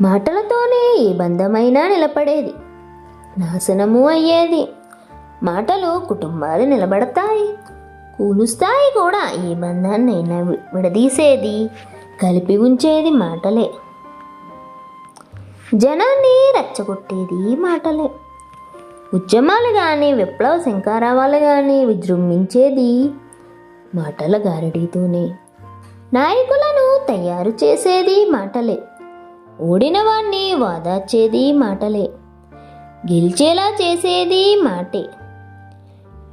మాటలతోనే ఏ బంధమైనా నిలబడేది, నాశనము అయ్యేది. మాటలు కుటుంబాలు నిలబడతాయి, కూలుస్తాయి కూడా. ఏ బంధాన్నైనా విడదీసేది, కలిపి ఉంచేది మాటలే. జనాన్ని రెచ్చగొట్టేది మాటలే. ఉద్యమాలు కానీ విప్లవ శంఖారావాలు కానీ విజృంభించేది మాటల గారడీతోనే. నాయకులను తయారు చేసేది మాటలే. ఓడిన వాణ్ణి వాదార్చేది మాటలే. గెలిచేలా చేసేది మాటే.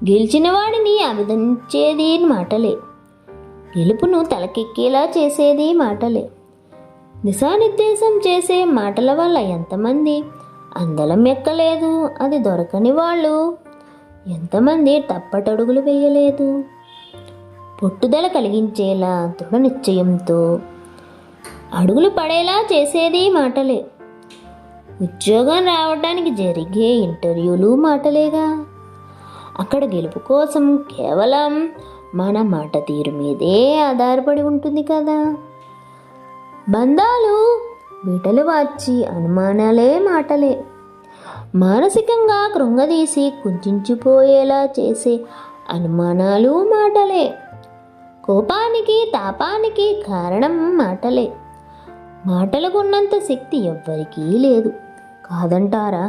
గెలిచిన వాడిని అభినందించేది మాటలే. గెలుపును తలకెక్కేలా చేసేది మాటలే. దిశానిర్దేశం చేసే మాటల వల్ల ఎంతమంది అందలం ఎక్కలేదు, అది దొరకని వాళ్ళు ఎంతమంది తప్పటడుగులు వేయలేదు. పట్టుదల కలిగించేలా దృఢ నిశ్చయంతో అడుగులు పడేలా చేసేది మాటలే. ఉద్యోగం రావడానికి జరిగే ఇంటర్వ్యూలు మాటలేగా. అక్కడ గెలుపు కోసం కేవలం మన మాట తీరు మీదే ఆధారపడి ఉంటుంది కదా. బంధాలు బీటలు వార్చి అనుమానాలే మాటలే. మానసికంగా కృంగదీసి కుంచించిపోయేలా చేసే అనుమానాలు మాటలే. కోపానికి తాపానికి కారణం మాటలే. మాటలకున్నంత శక్తి ఎవ్వరికీ లేదు, కాదంటారా?